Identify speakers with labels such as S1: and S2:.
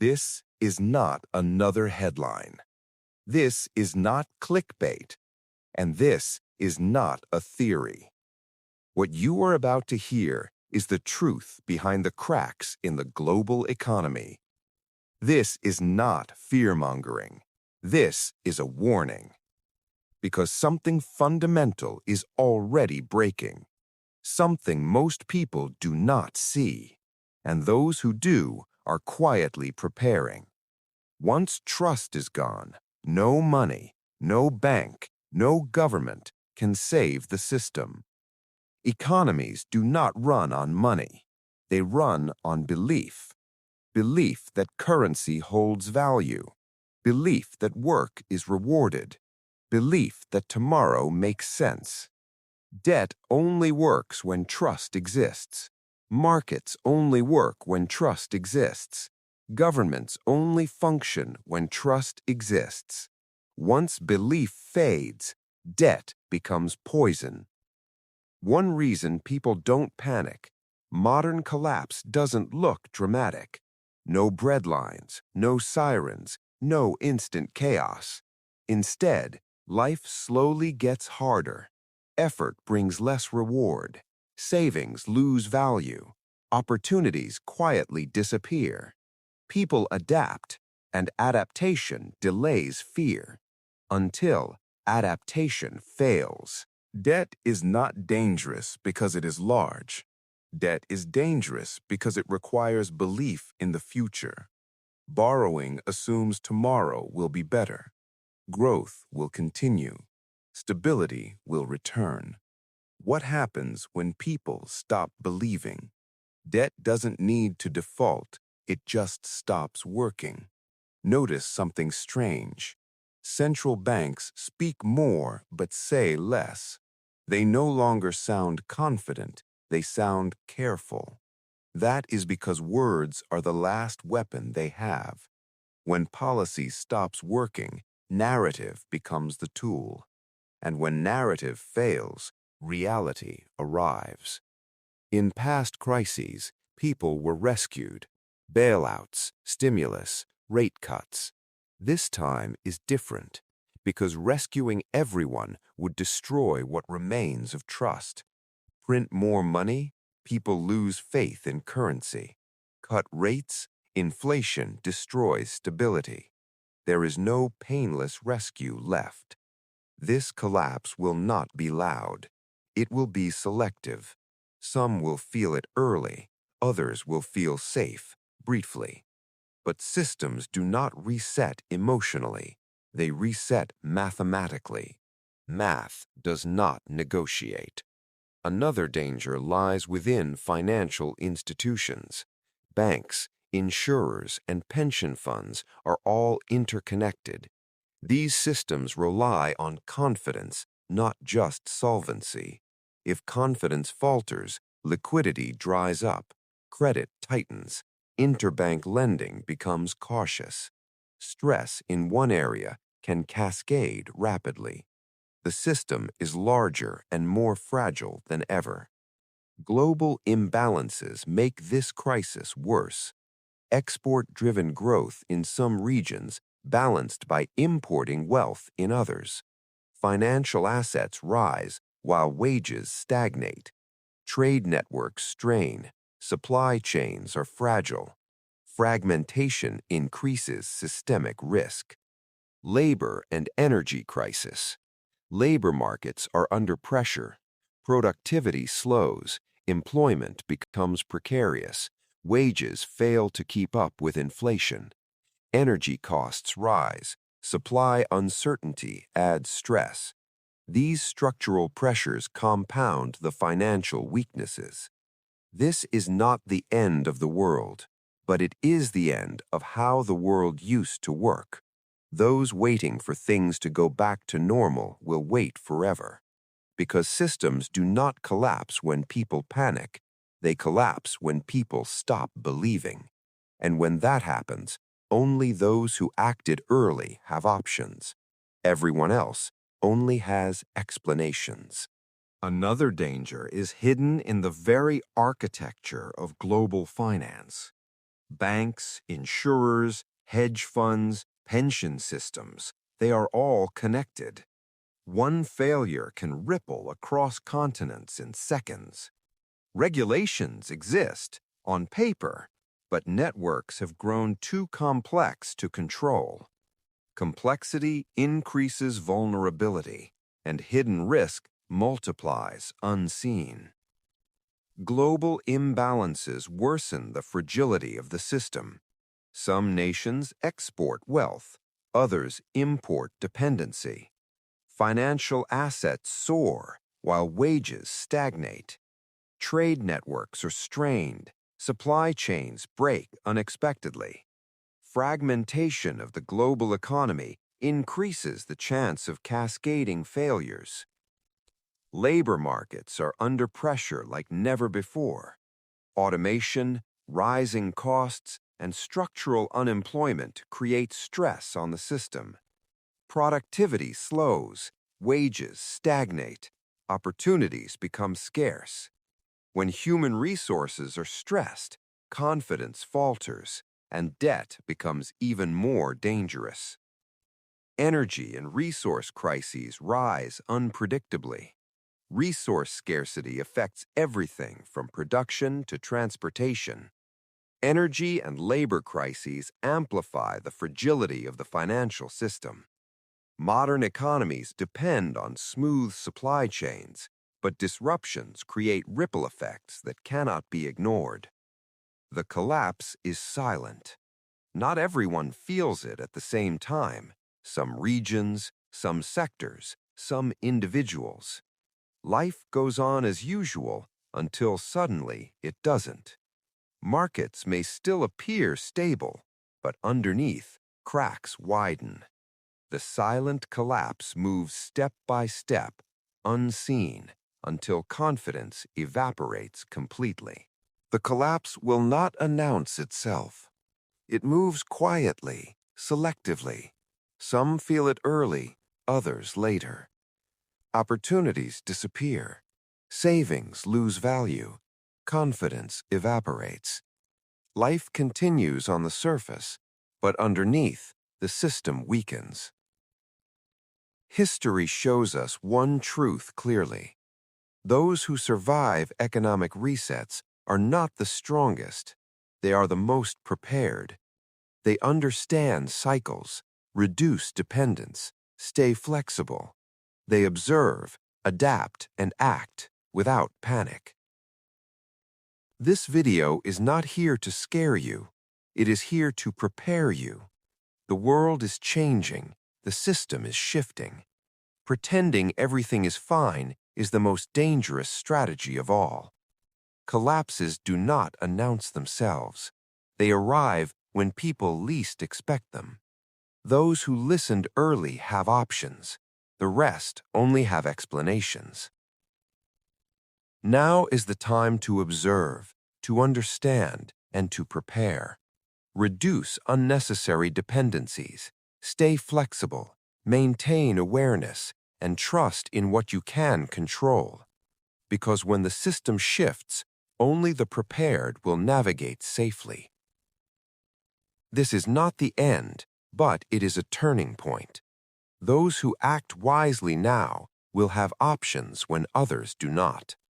S1: This is not another headline. This is not clickbait. And this is not a theory. What you are about to hear is the truth behind the cracks in the global economy. This is not fear-mongering. This is a warning. Because something fundamental is already breaking. Something most people do not see. And those who do are quietly preparing. Once trust is gone, no money, no bank, no government can save the system. Economies do not run on money. They run on belief. Belief that currency holds value. Belief that work is rewarded. Belief that tomorrow makes sense. Debt only works when trust exists. Markets only work when trust exists. Governments only function when trust exists. Once belief fades, debt becomes poison. One reason people don't panic: modern collapse doesn't look dramatic. No breadlines, no sirens, no instant chaos. Instead, life slowly gets harder. Effort brings less reward. Savings lose value. Opportunities quietly disappear. People adapt, and adaptation delays fear, until adaptation fails. Debt is not dangerous because it is large. Debt is dangerous because it requires belief in the future. Borrowing assumes tomorrow will be better. Growth will continue. Stability will return. What happens when people stop believing? Debt doesn't need to default. It just stops working. Notice something strange. Central banks speak more but say less. They no longer sound confident. They sound careful. That is because words are the last weapon they have. When policy stops working, narrative becomes the tool. And when narrative fails, reality arrives. In past crises, people were rescued. Bailouts, stimulus, rate cuts. This time is different, because rescuing everyone would destroy what remains of trust. Print more money, people lose faith in currency. Cut rates, inflation destroys stability. There is no painless rescue left. This collapse will not be loud. It will be selective. Some will feel it early, others will feel safe, briefly. But systems do not reset emotionally. They reset mathematically. Math does not negotiate. Another danger lies within financial institutions. Banks, insurers, and pension funds are all interconnected. These systems rely on confidence, not just solvency. If confidence falters, liquidity dries up, credit tightens, interbank lending becomes cautious. Stress in one area can cascade rapidly. The system is larger and more fragile than ever. Global imbalances make this crisis worse. Export-driven growth in some regions balanced by importing wealth in others. Financial assets rise while wages stagnate. Trade networks strain. Supply chains are fragile. Fragmentation increases systemic risk. Labor and energy crisis. Labor markets are under pressure. Productivity slows. Employment becomes precarious. Wages fail to keep up with inflation. Energy costs rise. Supply uncertainty adds stress. These structural pressures compound the financial weaknesses. This is not the end of the world, but it is the end of how the world used to work. Those waiting for things to go back to normal will wait forever. Because systems do not collapse when people panic. They collapse when people stop believing. And when that happens, only those who acted early have options. Everyone else only has explanations. Another danger is hidden in the very architecture of global finance. Banks, insurers, hedge funds, pension systems, they are all connected. One failure can ripple across continents in seconds. Regulations exist on paper, but networks have grown too complex to control. Complexity increases vulnerability, and hidden risk multiplies unseen. Global imbalances worsen the fragility of the system. Some nations export wealth, others import dependency. Financial assets soar while wages stagnate. Trade networks are strained, supply chains break unexpectedly. Fragmentation of the global economy increases the chance of cascading failures. Labor markets are under pressure like never before. Automation, rising costs, and structural unemployment create stress on the system. Productivity slows, wages stagnate, opportunities become scarce. When human resources are stressed, confidence falters, and debt becomes even more dangerous. Energy and resource crises rise unpredictably. Resource scarcity affects everything from production to transportation. Energy and labor crises amplify the fragility of the financial system. Modern economies depend on smooth supply chains, but disruptions create ripple effects that cannot be ignored. The collapse is silent. Not everyone feels it at the same time. Some regions, some sectors, some individuals. Life goes on as usual until suddenly it doesn't. Markets may still appear stable, but underneath, cracks widen. The silent collapse moves step by step, unseen, until confidence evaporates completely. The collapse will not announce itself. It moves quietly, selectively. Some feel it early, others later. Opportunities disappear. Savings lose value. Confidence evaporates. Life continues on the surface, but underneath, the system weakens. History shows us one truth clearly. Those who survive economic resets are not the strongest. They are the most prepared. They understand cycles, reduce dependence, stay flexible. They observe, adapt, and act without panic. This video is not here to scare you. It is here to prepare you. The world is changing. The system is shifting. Pretending everything is fine is the most dangerous strategy of all. Collapses do not announce themselves. They arrive when people least expect them. Those who listened early have options. The rest only have explanations. Now is the time to observe, to understand, and to prepare. Reduce unnecessary dependencies. Stay flexible. Maintain awareness, and trust in what you can control. Because when the system shifts, only the prepared will navigate safely. This is not the end, but it is a turning point. Those who act wisely now will have options when others do not.